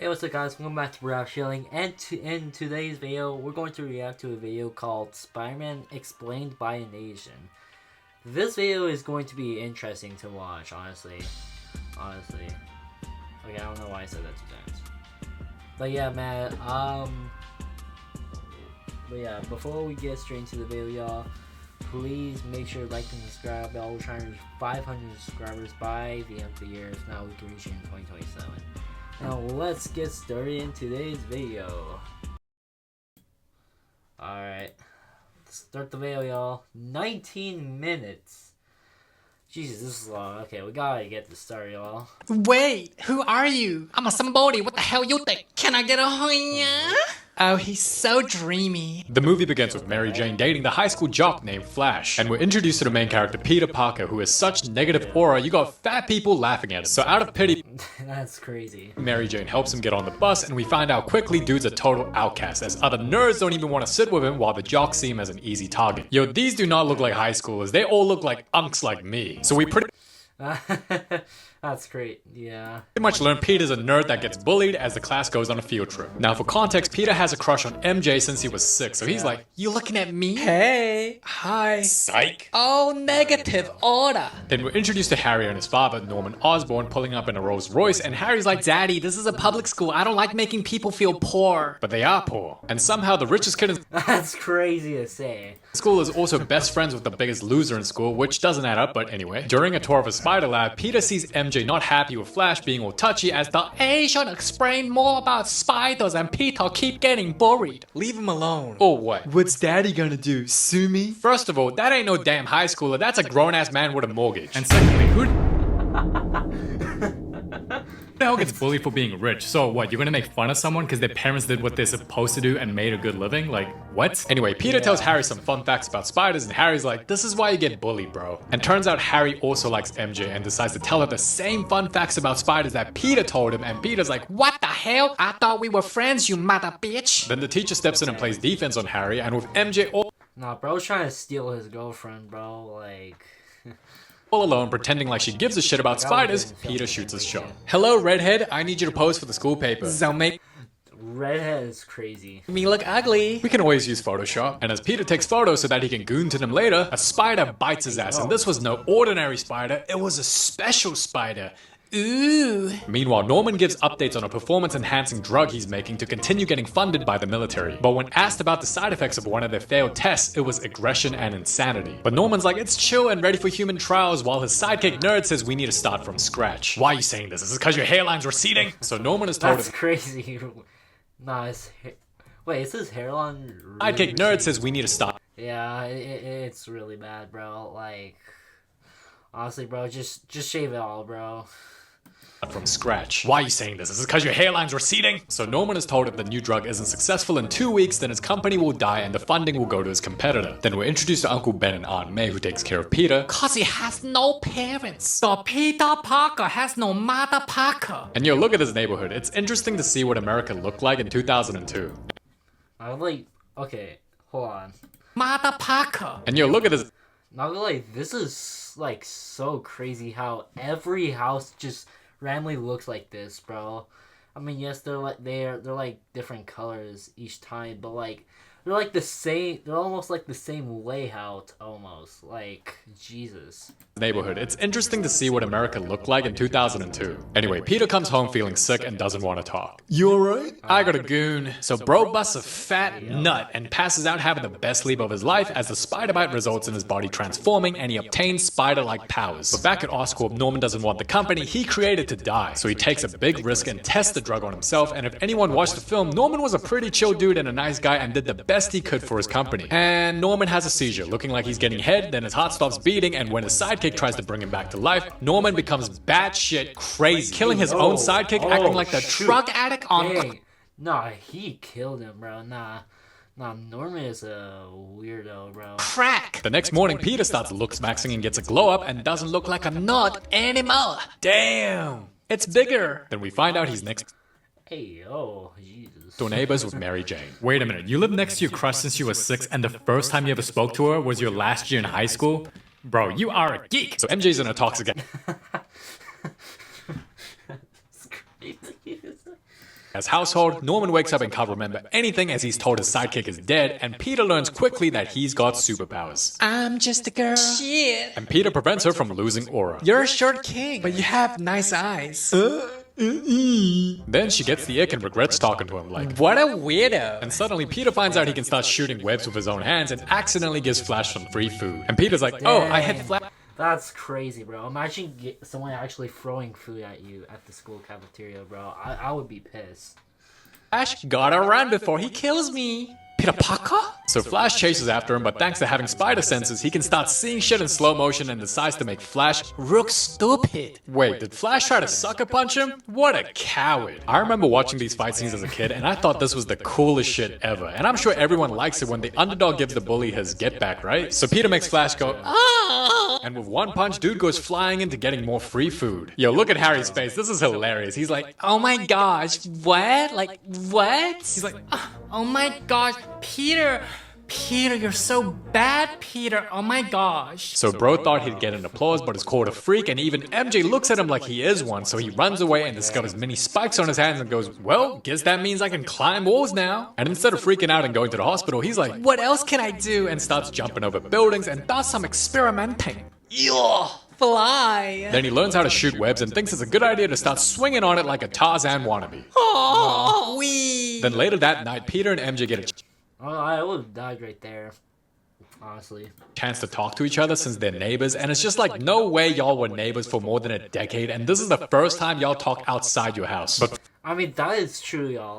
Hey, what's up guys, welcome back to Brow Shilling, and in today's video, we're going to react to a video called Spider-Man Explained by an Asian. This video is going to be interesting to watch, honestly. Okay, I don't know why I said that two times. But yeah, man, before we get straight into the video, y'all, please make sure to like and subscribe. We're trying to reach 500 subscribers by the end of the year. If not, we can reach it in 2027. Now let's get started in today's video. Alright, let's start the video, y'all. 19 minutes. Jesus, this is long. Okay, we gotta get this started, y'all. Wait, who are you? I'm a somebody. What the hell you think? Can I get a hoya? Oh, he's so dreamy. The movie begins with Mary Jane dating the high school jock named Flash, and we're introduced to the main character Peter Parker, who has such negative aura you got fat people laughing at him. So out of pity, That's crazy. Mary Jane helps him get on the bus, and we find out quickly dude's a total outcast, as other nerds don't even want to sit with him while the jocks see him as an easy target. Yo, these do not look like high schoolers, they all look like unks like me. So we pretty That's great, yeah. much learn Peter's a nerd that gets bullied as the class goes on a field trip. Now for context, Peter has a crush on MJ since he was 6, so he's like, You looking at me? Hey. Hi. psych. Oh, negative order. Then we're introduced to Harry and his father, Norman Osborn, pulling up in a Rolls Royce, and Harry's like, Daddy, this is a public school. I don't like making people feel poor. but they are poor. And somehow the richest kid in That's crazy to say. school is also best friends with the biggest loser in school, which doesn't add up, but anyway. During a tour of a spider lab, Peter sees MJ not happy with Flash being all touchy as the Asian explain more about spiders and Peter keep getting worried. Leave him alone. Or what? What's Daddy gonna do? Sue me? First of all, that ain't no damn high schooler, that's a grown-ass man with a mortgage. And secondly, who the hell gets bullied for being rich? So what, you're gonna make fun of someone because their parents did what they're supposed to do and made a good living? Like, what? Anyway, Peter tells Harry some fun facts about spiders, and Harry's like, this is why you get bullied, bro. And turns out Harry also likes MJ and decides to tell her the same fun facts about spiders that Peter told him, and Peter's like, What the hell? I thought we were friends, you mother bitch. then the teacher steps in and plays defense on Harry, and with MJ Nah, bro's trying to steal his girlfriend, bro, like... all alone pretending like she gives a shit about spiders, Peter shoots his shot. Hello, redhead, I need you to pose for the school paper. So make Redhead is crazy. me look ugly. We can always use Photoshop, and as Peter takes photos so that he can goon to them later, a spider bites his ass, and this was no ordinary spider, it was a special spider. Ooh. Meanwhile, Norman gives updates on a performance-enhancing drug he's making to continue getting funded by the military. But when asked about the side effects of one of their failed tests, it was aggression and insanity. But Norman's like, it's chill and ready for human trials, while his sidekick Nerd says we need to start from scratch. Why are you saying this? Is it because your hairline's receding? So Norman is told That's crazy. Nah, wait, is his hairline really sidekick Nerd says we need to start. Yeah, it's really bad, bro. Like, honestly, bro, just shave it all, bro. From scratch. Why are you saying this? Is it because your hairline's receding? So Norman is told if the new drug isn't successful in 2 weeks, then his company will die and the funding will go to his competitor. Then we're introduced to Uncle Ben and Aunt May, who takes care of Peter. Cause he has no parents. So Peter Parker has no mother Parker. And yo, look at this neighborhood. It's interesting to see what America looked like in 2002. I was like, okay, hold on. Mother Parker. And yo, look at this. Not gonna lie, this is like so crazy how every house just randomly looks like this, bro. I mean, yes, they're like different colors each time, but like they're like the same. They're almost like the same layout, almost. Like, Jesus. Neighborhood. It's interesting to see what America looked like in 2002. Anyway, Peter comes home feeling sick and doesn't want to talk. You alright? I got a goon. So bro busts a fat nut and passes out having the best sleep of his life as the spider bite results in his body transforming and he obtains spider-like powers. But back at Oscorp, Norman doesn't want the company he created to die. So he takes a big risk and tests the drug on himself, and if anyone watched the film, Norman was a pretty chill dude and a nice guy and did the best he could for his company. And Norman has a seizure, looking like he's getting head, then his heart stops beating, and when his sidekick tries to bring him back to life, Norman becomes batshit crazy, killing his own sidekick, acting like the drug addict on... Dang. Nah, he killed him, bro. Nah, Norman is a weirdo, bro. Crack. The next morning, Peter starts looks maxing and gets a glow up and doesn't look like a nut anymore. Damn, it's bigger. Then we find out he's next Hey, oh, Jesus. door neighbors with Mary Jane. Wait a minute, you lived next to your crush since you were 6 and the first time you ever spoke to her was your last year in high school? Bro, you are a geek! So MJ's in a toxic... It's crazy. As household, Norman wakes up and can't remember anything as he's told his sidekick is dead, and Peter learns quickly that he's got superpowers. I'm just a girl. Shit. And Peter prevents her from losing aura. You're a short king, but you have nice eyes. Then she gets the ick and regrets talking to him like, What a weirdo. and suddenly Peter finds out he can start shooting webs with his own hands and accidentally gives Flash some free food. And Peter's like, oh, I had Flash. That's crazy, bro. Imagine someone actually throwing food at you at the school cafeteria, bro. I would be pissed. Flash gotta run before he kills me. Peter Parker? So Flash chases after him, but thanks to having spider senses, he can start seeing shit in slow motion and decides to make Flash. Rook stupid. Wait, did Flash try to sucker punch him? What a coward. I remember watching these fight scenes as a kid, and I thought this was the coolest shit ever. And I'm sure everyone likes it when the underdog gives the bully his get back, right? So Peter makes Flash go, ah! And with one punch, dude goes flying into getting more free food. Yo, look at Harry's face. This is hilarious. He's like, Oh my gosh, what? Like, what? He's like, oh my gosh, Peter, you're so bad, Peter. Oh my gosh. so bro thought he'd get an applause, but is called a freak, and even MJ looks at him like he is one, so he runs away and discovers many spikes on his hands and goes, well, guess that means I can climb walls now. And instead of freaking out and going to the hospital, he's like, What else can I do? and starts jumping over buildings and does some experimenting. Fly. Then he learns how to shoot webs and thinks it's a good idea to start swinging on it like a Tarzan wannabe. Oh, wee. Then later that night, Peter and MJ get a Oh, I would have died right there. Honestly. chance to talk to each other since they're neighbors, and it's just like, no way y'all were neighbors for more than a decade, and this is the first time y'all talk outside your house. But I mean, that is true, y'all.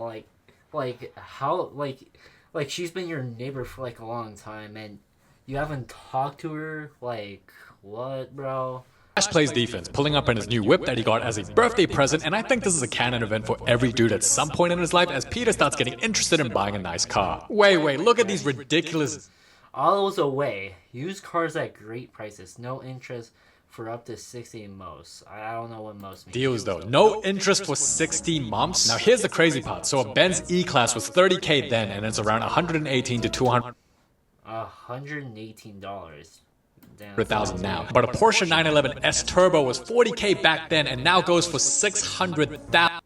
Like she's been your neighbor for like a long time, and you haven't talked to her. Like, what, bro? Flash plays defense, pulling up in his new whip that he got as a birthday present, and I think this is a canon event for every dude at some point in his life as Peter starts getting interested in buying a nice car. Wait, look at these ridiculous... All those away. Used cars at great prices. No interest for up to 60 most. I don't know what most means. deals though. No interest for 60 months. Now here's the crazy part. So a Benz E-Class was $30K then, and it's around $118 to $200,000 $118. Damn. now. But a Porsche 911 S Turbo was $40K back then, and now goes for $600,000.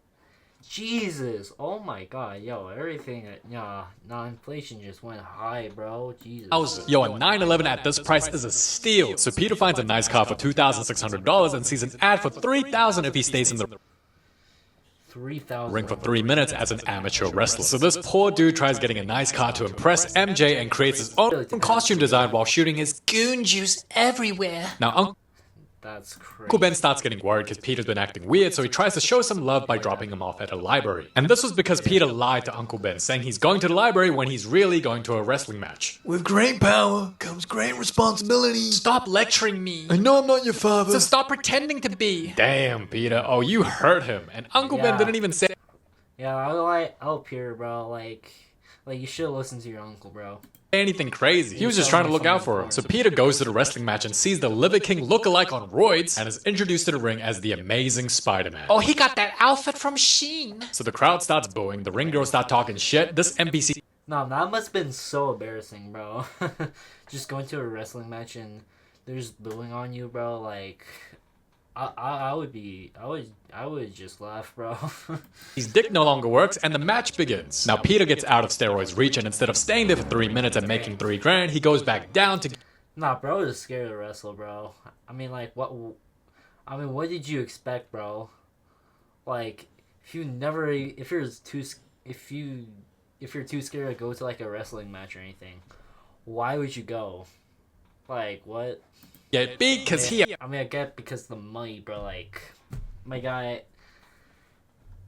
Jesus. Oh my god. Yo, everything. Nah, inflation just went high, bro. Jesus. Yo, a 911 at this price is a steal. So Peter finds a nice car for $2,600 and sees an ad for $3,000 if he stays in the 3,000. ring for 3 minutes as an amateur wrestler. So this poor dude tries getting a nice car to impress MJ and creates his own costume design while shooting his... Goon juice everywhere. Now, That's crazy. Uncle Ben starts getting worried because Peter's been acting weird, so he tries to show some love by dropping him off at a library. And this was because Peter lied to Uncle Ben, saying he's going to the library when he's really going to a wrestling match. With great power comes great responsibility. Stop lecturing me. I know I'm not your father. So stop pretending to be. Damn, Peter. Oh, you hurt him. And Uncle Ben Yeah. didn't even say Yeah, I like Peter, bro. Like you should listen to your uncle, bro. anything crazy. He was just trying to look out for him. So Peter goes to the wrestling match and sees the Liver King look-alike on roids and is introduced to the ring as the Amazing Spider-Man. Oh, he got that outfit from Sheen. So the crowd starts booing, the ring girls start talking shit, this NPC No, that must have been so embarrassing, bro. Just going to a wrestling match and they're just booing on you, bro. Like, I would just laugh, bro. his dick no longer works and the match begins. Now Peter gets out of steroids reach and instead of staying there for 3 minutes and making $3 grand, he goes back down to... Nah, bro is scared to wrestle, bro. I mean, like, what did you expect, bro? Like, if you're too scared to go to like a wrestling match or anything, why would you go? Like, what? get beat because he... I mean, I get because of the money, bro. Like, my guy,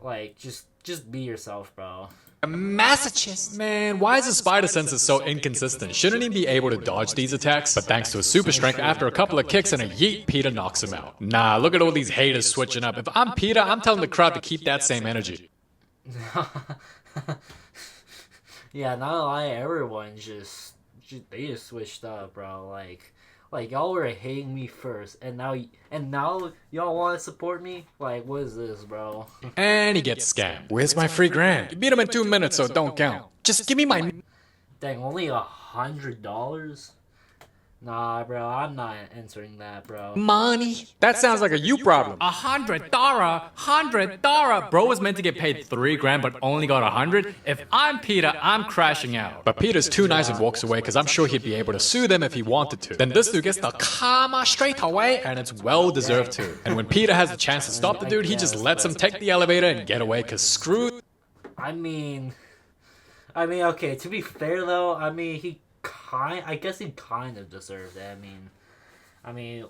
like, just be yourself, bro. Massachusetts. Man, why is his spider senses so inconsistent? Shouldn't he be able to dodge these attacks? But thanks to his super strength, after a couple of kicks and a yeet, Peter knocks him out. Nah, look at all these haters switching up. If I'm Peter, I'm telling the crowd to keep that same energy. Yeah, not gonna lie, everyone they just switched up, bro. Like y'all were hating me first, and now y'all want to support me? Like, what is this, bro? And he gets scammed. Where's my free grand? You beat him in 2 minutes, so don't count. Just give me my... Dang, only $100? Nah, bro, I'm not answering that, bro. Money. That sounds like a you problem. $100, $100. Bro was meant to get paid $3 but only got 100. If I'm Peter, I'm crashing out. But Peter's too nice and walks away because I'm sure he'd be able to sue them if he wanted to. Then this dude gets the karma straight away, and it's well deserved too. And when Peter has the chance to stop the dude, he just lets him take the elevator and get away because screw. I mean, okay, to be fair though, I guess he kind of deserved it. I mean,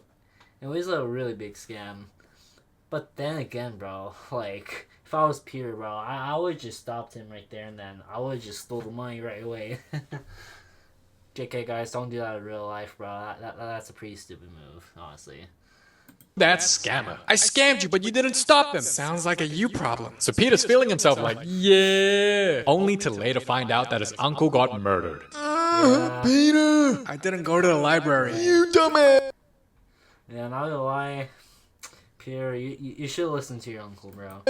it was a really big scam. But then again, bro, like, if I was Peter, bro, I would just stopped him right there and then I would just stole the money right away. JK, guys, don't do that in real life, bro. That's a pretty stupid move, honestly. That's scammer. I scammed you, but you didn't stop him. Sounds like a you problem. So Peter's feeling himself like, yeah. Only to later find out that his uncle got murdered. Peter! I didn't go to the library. You dumbass! Yeah, not gonna lie, Peter, you should listen to your uncle, bro.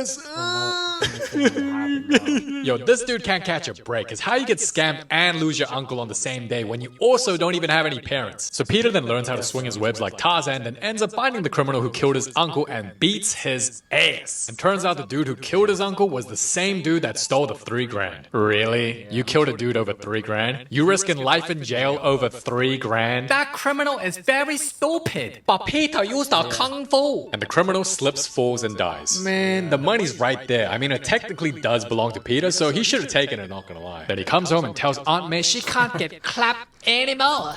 Yo, this dude can't catch a break, cause how you get scammed and lose your uncle on the same day when you also don't even have any parents? So Peter then learns how to swing his webs like Tarzan, then ends up finding the criminal who killed his uncle and beats his ass. And turns out the dude who killed his uncle was the same dude that stole the $3,000. Really? You killed a dude over $3,000? You risking life in jail over $3,000? That criminal is very stupid. But Peter used the kung fu. And the criminal slips, falls, and dies. Man, the money's right there. I mean, it technically does belong to Peter, so he should have taken it, not gonna lie. Then he comes home and tells Aunt May she can't get Clap anymore.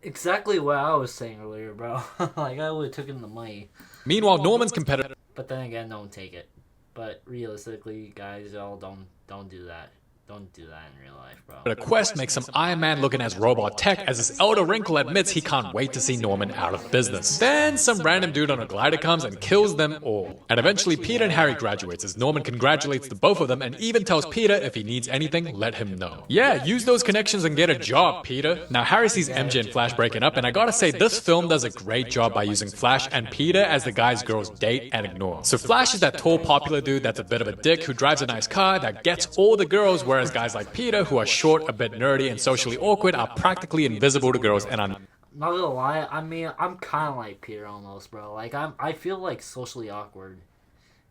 Exactly what I was saying earlier, bro. Like, I would have taken the money. Meanwhile, Norman's competitor. But then again, don't take it. But realistically, guys, y'all don't do that. Don't do that in real life, bro. But a quest makes some Iron Man looking as robot tech as his elder Wrinkle admits he can't wait to see Norman out of business. Then some random dude on a glider comes and kills them all. And eventually Peter and Harry graduates as Norman congratulates the both of them and even tells Peter if he needs anything, let him know. Yeah, use those connections and get a job, Peter. Now Harry sees MJ and Flash breaking up, and I gotta say this film does a great job by using Flash and Peter as the guys girls date and ignore. So Flash is that tall popular dude that's a bit of a dick who drives a nice car that gets all the girls, whereas guys like Peter, who are short, a bit nerdy, and socially awkward, are practically invisible to girls and are... Not gonna lie, I'm kind of like Peter almost, bro. Like, I feel like socially awkward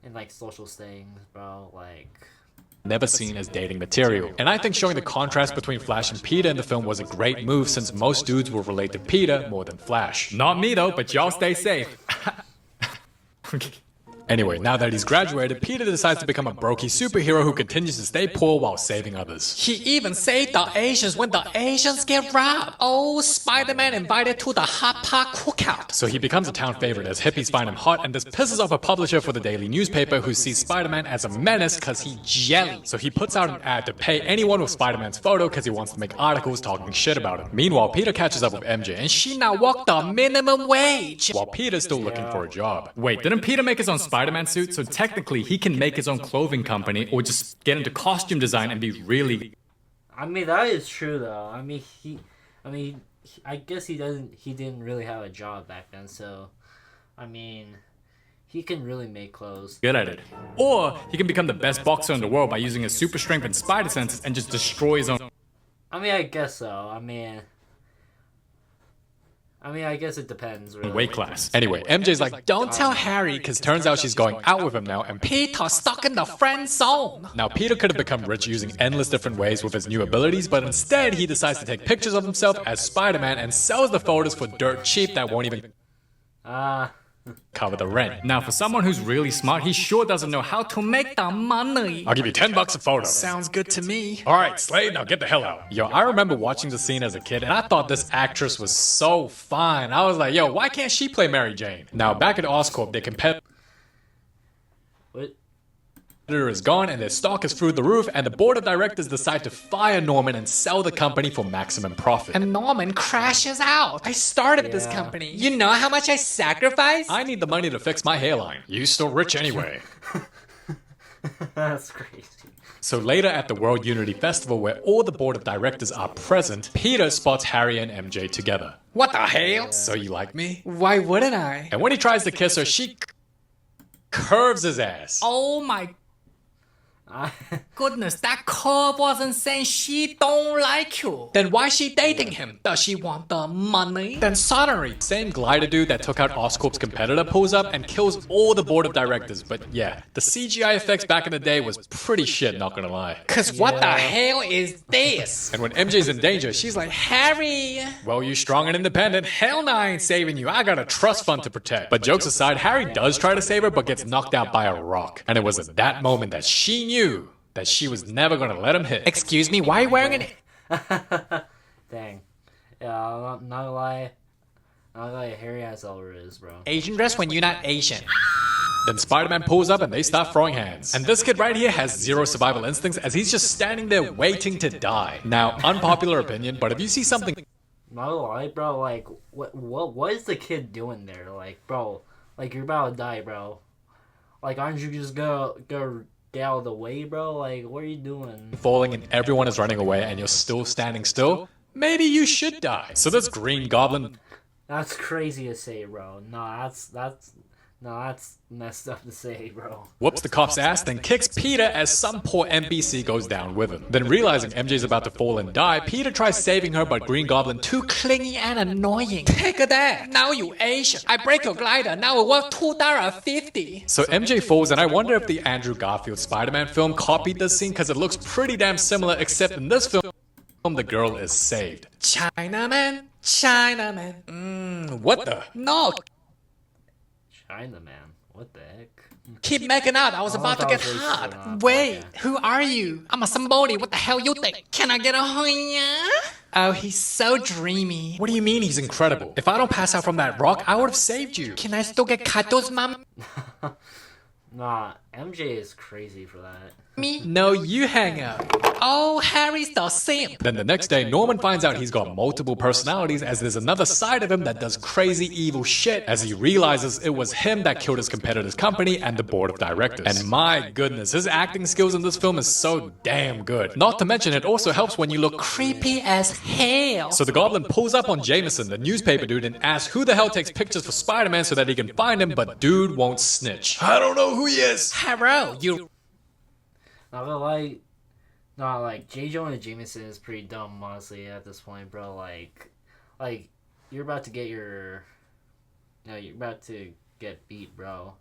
in, like, social settings, bro. Like... never seen as dating material. And I think showing the contrast between Flash and Peter in the film was a great move since most dudes will relate to Peter more than Flash. Not me though, but y'all stay safe. Anyway, now that he's graduated, Peter decides to become a brokey superhero who continues to stay poor while saving others. He even saved the Asians when the Asians get robbed. Oh, Spider-Man invited to the hot pot cookout. So he becomes a town favorite as hippies find him hot, and this pisses off a publisher for the daily newspaper who sees Spider-Man as a menace cause he jelly. So he puts out an ad to pay anyone with Spider-Man's photo cause he wants to make articles talking shit about him. Meanwhile, Peter catches up with MJ and she now Walk the minimum wage. while Peter's still looking for a job. Wait, didn't Peter make his own Spider-Man suit? So technically he can make his own clothing company or just get into costume design and be really... I mean, that is true though. I guess he didn't really have a job back then, so I mean, he can really make clothes. good at it. Or he can become the best boxer in the world by using his super strength and spider senses and just destroy his own... I mean, I guess so. I mean, I guess it depends, really. weight class. Anyway, MJ's like, don't tell Harry, because turns out she's going out with him now, and Peter stuck in the friend zone. now Peter could have become rich using endless different ways with his new abilities, but instead he decides to take pictures of himself as Spider-Man and sells the photos for dirt cheap that won't even cover the rent. Now for someone who's really smart, he sure doesn't know how to make the money. I'll give you $10 a photo. Sounds good to me. Alright, Slade, now get the hell out. Yo, I remember watching the scene as a kid, and I thought this actress was so fine. I was like, yo, why can't she play Mary Jane? Now, back at Oscorp, their competitor What? is gone, and their stock is through the roof, and the board of directors decide to fire Norman and sell the company for maximum profit. And Norman crashes out. I started this company. You know how much I sacrificed? I need the money to fix my hairline. You still rich anyway. That's crazy. So later at the World Unity Festival, where all the board of directors are present, Peter spots Harry and MJ together. What the hell? So you like me? Why wouldn't I? And when he tries to kiss her, she curves his ass. Oh my... goodness, that curve wasn't saying she don't like you. Then why is she dating him? Does she want the money? Then suddenly, same glider dude that took out Oscorp's competitor pulls up and kills all the board of directors. But yeah, the CGI effects back in the day was pretty shit, not gonna lie. Cause what the hell is this? And when MJ's in danger, she's like, Harry! well, you strong and independent. Hell no, I ain't saving you. I got a trust fund to protect. But jokes aside, Harry does try to save her, but gets knocked out by a rock. And it was at that moment that she knew that she was never gonna let him hit. Excuse me, why are you wearing an... Dang. Yeah, not gonna lie. Not gonna lie, Harry has over his, bro. Asian dress when you're not Asian? Then Spider-Man pulls up and they start throwing hands. And this kid right here has zero survival instincts as he's just standing there waiting to die. Now, unpopular opinion, but if you see something... Not gonna lie, bro, like, what is the kid doing there? Like, bro, like, you're about to die, bro. Like, aren't you just go get out of the way, bro? Like, what are you doing? falling and everyone is running away and you're still standing still, maybe you should die. So this Green Goblin... That's crazy to say, bro. No, that's messed up to say, bro. whoops the cop's ass, then kicks Peter as some poor NPC goes down with him. Then realizing MJ's about to fall and die, Peter tries saving her, but Green Goblin too Clingy and annoying. Take that. Now you Asian. I break your glider. Now it worth $2.50. So MJ falls, and I wonder if the Andrew Garfield Spider-Man film copied this scene because it looks pretty damn similar, except in this film, the girl is saved. Chinaman. What the? No, China, man. What the heck? keep making out. I was about to get hot. Wait, who are you? I'm a somebody. What the hell you think? Can I get a hoya? Oh, he's so dreamy. What do you mean he's incredible? If I don't pass out from that rock, I would have saved you. Can I still get cuddles, mom? Nah, MJ is crazy for that. Me? No, you hang up. Oh, Harry's the simp. Then the next day, Norman finds out he's got multiple personalities as there's another side of him that does crazy evil shit as he realizes it was him that killed his competitor's company and the board of directors. And my goodness, his acting skills in this film is so damn good. Not to mention it also helps when you look Creepy as hell. So the Goblin pulls up on Jameson, the newspaper dude, and asks who the hell takes pictures for Spider-Man so that he can find him, but dude won't snitch. I don't know who he is. Harrow, you... Not gonna lie. No, like, J. Jonah Jameson is pretty dumb, honestly, at this point, bro. Like, you're about to get your... you're about to get beat, bro.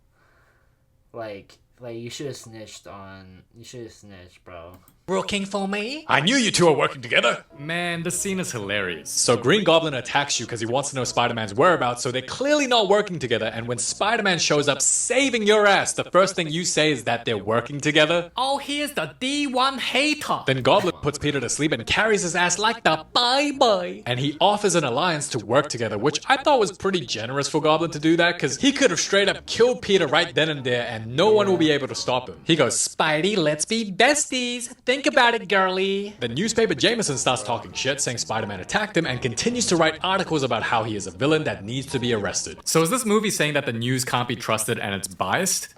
Like, you should have snitched on... You should have snitched, bro. Working for me? I knew you two are working together. Man, this scene is hilarious. So Green Goblin attacks you because he wants to know Spider-Man's whereabouts, so they're clearly not working together, and when Spider-Man shows up saving your ass, the first thing you say is that they're working together? Oh, here's the D1 hater. Then Goblin puts Peter to sleep and carries his ass like the bye-bye. And he offers an alliance to work together, which I thought was pretty generous for Goblin to do that, because he could have straight up killed Peter right then and there, and no one will be able to stop him. He goes, Spidey, let's be besties. Think about it, girly. The newspaper Jameson starts talking shit, saying Spider-Man attacked him, and continues to write articles about how he is a villain that needs to be arrested. So is this movie saying that the news can't be trusted and it's biased?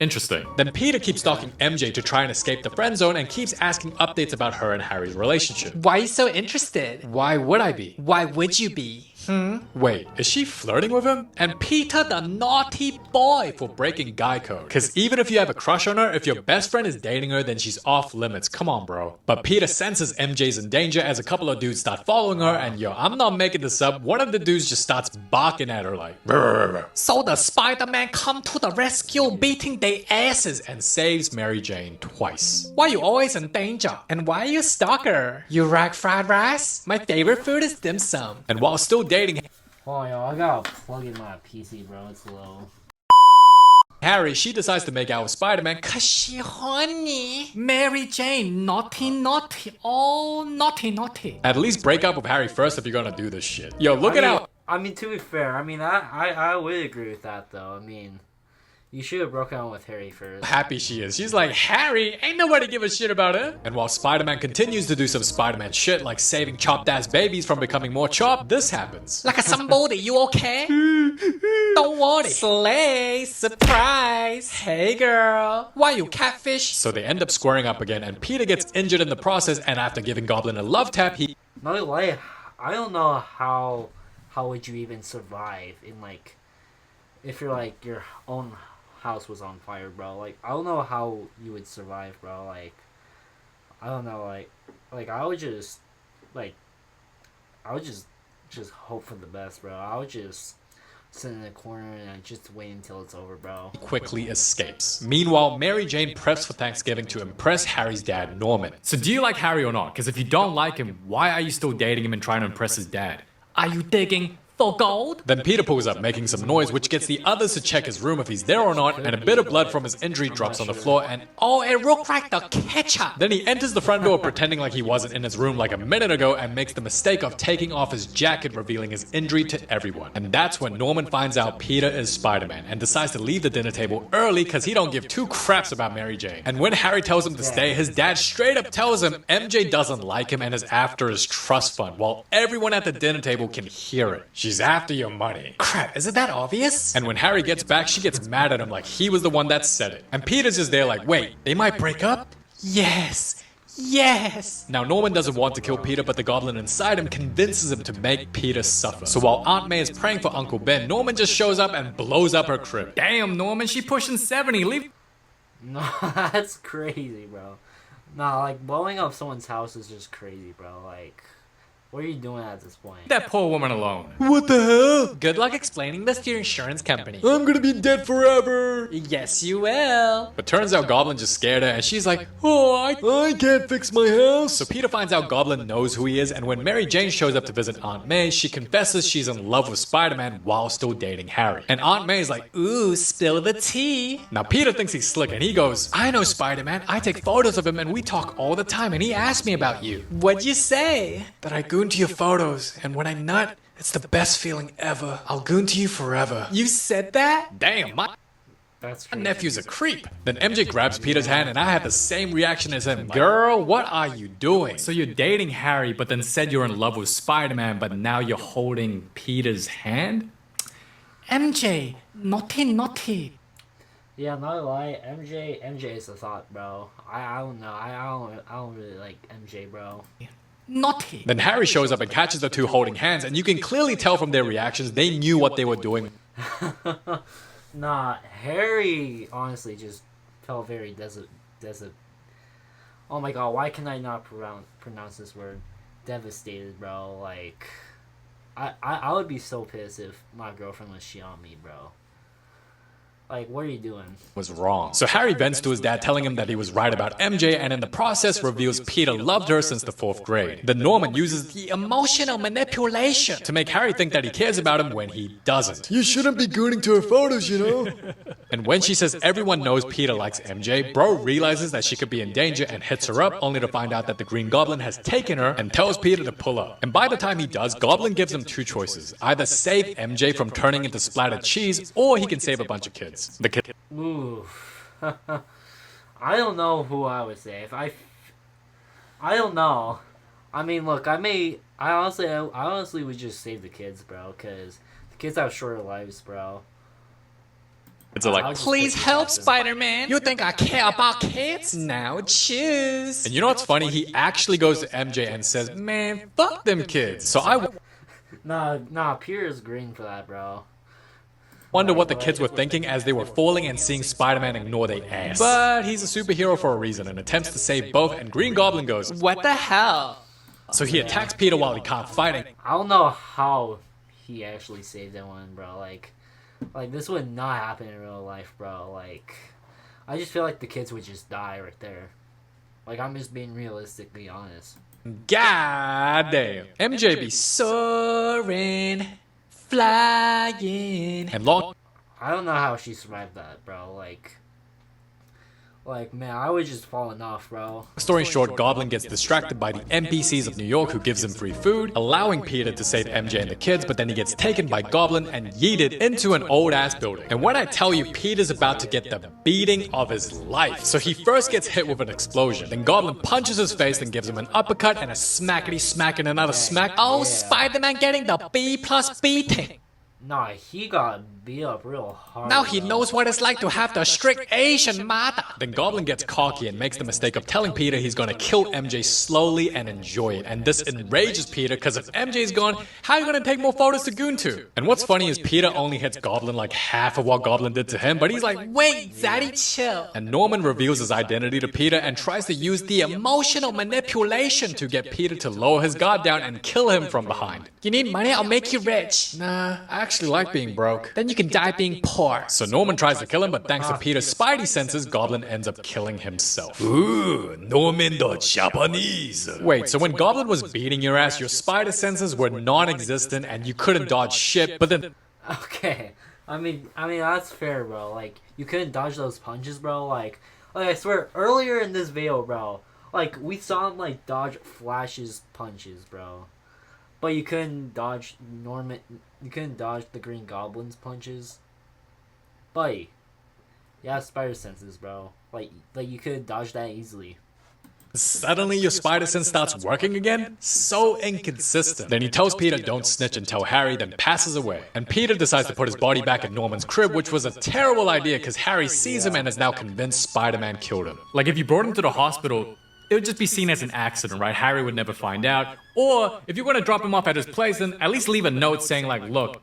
Interesting. Then Peter keeps stalking MJ to try and escape the friend zone and keeps asking updates about her and Harry's relationship. Why are you so interested? Why would I be? Why would you be? Wait, is she flirting with him? And Peter the naughty boy for breaking guy code. Cause even if you have a crush on her, if your best friend is dating her, then she's off limits. Come on, bro. But Peter senses MJ's in danger as a couple of dudes start following her, and yo, I'm not making this up, one of the dudes just starts barking at her like, "Brr." So the Spider-Man come to the rescue, beating their asses. And saves Mary Jane twice. Why you always in danger? And why are you a stalker? You like fried rice? My favorite food is dim sum. And while still dating Oh, yo, I gotta plug in my PC, bro. It's low. Harry, she decides to make out with Spider-Man Cause she horny. Mary Jane, naughty. Oh, naughty. At least break up with Harry first if you're gonna do this shit. Yo, look at how... I mean, to be fair, I mean, I would agree with that, though. I mean, you should have broken out with Harry first. happy she is. She's like, Harry, ain't nobody give a shit about her. And while Spider-Man continues to do some Spider-Man shit like saving chopped ass babies from becoming more chopped, this happens. Like a somebody, you okay? Don't worry. Slay, surprise. Hey girl. Why you catfish? So they end up squaring up again, and Peter gets injured in the process, and after giving Goblin a love tap, he... Not gonna lie, I don't know how would you even survive in, like, if you're, like, your own house was on fire, bro. Like, I don't know how you would survive, bro. Like, I don't know, like I would just, like, I would just hope for the best, bro. I would just sit in the corner and I just wait until it's over, bro. Quickly escapes. Meanwhile, Mary Jane preps for Thanksgiving to impress Harry's dad, Norman. So do you like Harry or not? Because if you don't like him, why are you still dating him and trying to impress his dad? Are you digging for gold? Then Peter pulls up, making some noise, which gets the others to check his room if he's there or not, and a bit of blood from his injury drops on the floor, and Oh, it looked like the ketchup. then he enters the front door pretending like he wasn't in his room like a minute ago and makes the mistake of taking off his jacket, revealing his injury to everyone. And that's when Norman finds out Peter is Spider-Man and decides to leave the dinner table early because he don't give two craps about Mary Jane. And when Harry tells him to stay, his dad straight up tells him MJ doesn't like him and is after his trust fund, while everyone at the dinner table can hear it. She's after your money. Crap, isn't that obvious? And when Harry gets back, she gets mad at him like he was the one that said it. And Peter's just there like, wait, they might break up? Yes. Yes. Now Norman doesn't want to kill Peter, but the goblin inside him convinces him to make Peter suffer. So while Aunt May is praying for Uncle Ben, Norman just shows up and blows up her crib. Damn, Norman, she pushing 70. Leave. No, that's crazy, bro. Nah, like, blowing up someone's house is just crazy, bro. Like, what are you doing at this point? That poor woman alone. What the hell? Good luck explaining this to your insurance company. I'm gonna be dead forever. Yes, you will. But turns out Goblin just scared her and she's like, oh, I can't fix my house. So Peter finds out Goblin knows who he is, and when Mary Jane shows up to visit Aunt May, she confesses she's in love with Spider-Man while still dating Harry. And Aunt May's like, Ooh, spill the tea. now Peter thinks he's slick and he goes, I know Spider-Man, I take photos of him and we talk all the time and he asked me about you. What'd you say? That I goon to your photos, and when I nut, it's the best feeling ever. I'll goon to you forever. You said that? Damn, my That's crazy. nephew's a creep. Then MJ grabs Peter's hand and I had the same reaction as him. Girl, what are you doing? So you're dating Harry, but then said you're in love with Spider-Man, but now you're holding Peter's hand? MJ, naughty. Yeah, not gonna lie, MJ is the thought, bro. I don't know. I don't really like MJ, bro. Naughty. Then Harry shows up and catches the two holding hands, and you can clearly tell from their reactions they knew what they were doing. Nah, Harry honestly just felt very desert. Oh my god, why can I not pronounce this word? Devastated, bro. Like, I would be so pissed if my girlfriend was shit on me, bro. Like, what are you doing? Was wrong. So Harry vents to his dad, telling him that he was right about MJ, and in the process reveals Peter loved her since the 4th grade. Then Norman uses the Emotional manipulation. to make Harry think that he cares about him when he doesn't. You shouldn't be gooning to her photos, you know? And when she says everyone knows Peter likes MJ, Bro realizes that she could be in danger and hits her up, only to find out that the Green Goblin has taken her and tells Peter to pull up. And by the time he does, Goblin gives him two choices. Either save MJ from turning into splattered cheese, or he can save a bunch of kids. The kid. Ooh. I don't know who I would save. I don't know. I mean, look, I honestly would just save the kids, bro, because the kids have shorter lives, bro. It's like, Please help, Spider-Man. You think I care about kids? Now choose. and you know what's funny? He actually goes to MJ and says, man, fuck them kids. So I Nah, Peter's green for that, bro. wonder what the kids were thinking as they were falling and seeing Spider-Man ignore their ass. But he's a superhero for a reason and attempts to save both, and Green Goblin goes, What the hell? so he attacks Peter while he can't fight him. I don't know how he actually saved that one, bro. Like this would not happen in real life, bro. Like, I just feel like the kids would just die right there. Like, I'm just being realistically honest. God damn. MJ be Soaring, flying. and long I don't know how she survived that, bro. Like, man, I would just fallen off, bro. story short, Goblin gets distracted by the NPCs of New York who gives him free food, allowing Peter to save MJ and the kids, but then he gets taken by Goblin and yeeted into an old-ass building. And when I tell you, Peter's about to get the beating of his life. So he first gets hit with an explosion, then Goblin punches his face and gives him an uppercut and a smackety smack and another smack. Oh, Spider-Man getting the B+ beating. Nah, he got beat up real hard. Now he bro. knows what it's like to have the strict Asian mother. Then Goblin gets cocky and makes the mistake of telling Peter he's gonna kill MJ slowly and enjoy it. And this enrages Peter because if MJ's gone, how are you gonna take more photos to goon to? And what's funny is Peter only hits Goblin like half of what Goblin did to him, but he's like, wait, Daddy, chill. And Norman reveals his identity to Peter and tries to use the emotional manipulation to get Peter to lower his guard down and kill him from behind. You need money? I'll make you rich. Nah, I actually like being broke. Then you can die being poor. So Norman tries to kill him, but thanks to Peter's spidey senses, Goblin ends up killing himself. Ooh, Norman the Japanese. Wait, so when Goblin was beating your ass, your spider senses were non-existent and you couldn't dodge shit, but then... Okay, I mean that's fair, bro. Like you couldn't dodge those punches, bro. Like I swear, earlier in this video, bro, like we saw him like dodge Flash's punches, bro. But you couldn't dodge Norman. You couldn't dodge the Green Goblin's punches. But yeah, spider senses, bro. Like you could dodge that easily. Suddenly your spider sense starts working again? So inconsistent. Then he tells Peter don't snitch and tell Harry, then passes away. And Peter decides to put his body back at Norman's crib, which was a terrible idea because Harry sees him and is now convinced Spider-Man killed him. Like if you brought him to the hospital, it would just be seen as an accident, right? Harry would never find out. Or if you're going to drop him off at his place, then at least leave a note saying like, look,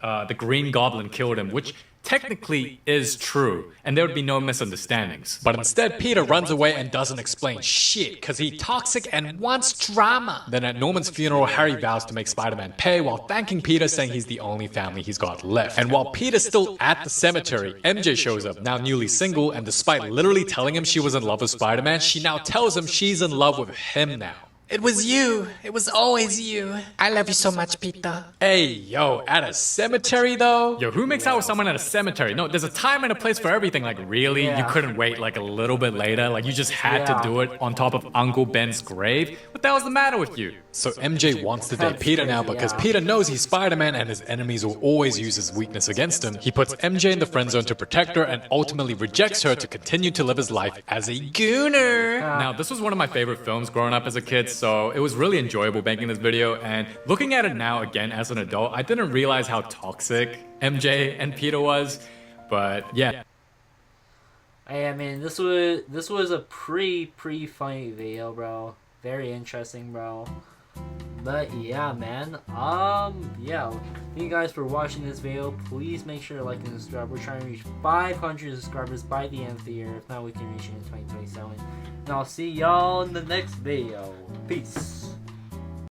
the Green Goblin killed him, which technically is true, and there would be no misunderstandings. But instead, Peter runs away and doesn't explain shit, because he's toxic and wants drama. Then at Norman's funeral, Harry vows to make Spider-Man pay while thanking Peter, saying he's the only family he's got left. And while Peter's still at the cemetery, MJ shows up, now newly single, and despite literally telling him she was in love with Spider-Man, she now tells him she's in love with him now. It was you. It was always you. I love you so much, Peter. Hey, yo, at a cemetery though? Yo, who makes out with someone at a cemetery? No, there's a time and a place for everything. Like, really? Yeah. You couldn't wait like a little bit later? Like, you just had to do it on top of Uncle Ben's grave? What the hell's the matter with you? So MJ wants to date Peter now because Peter knows he's Spider-Man and his enemies will always use his weakness against him. He puts MJ in the friend zone to protect her and ultimately rejects her to continue to live his life as a gooner. Now, this was one of my favorite films growing up as a kid, so it was really enjoyable making this video, and looking at it now again as an adult, I didn't realize how toxic MJ and Peter was, but yeah. Hey, I mean, this was a pretty funny video, bro. Very interesting, bro. But yeah, man. Yeah. Thank you guys for watching this video. Please make sure to like and subscribe. We're trying to reach 500 subscribers by the end of the year. If not, we can reach it in 2027. And I'll see y'all in the next video. Peace.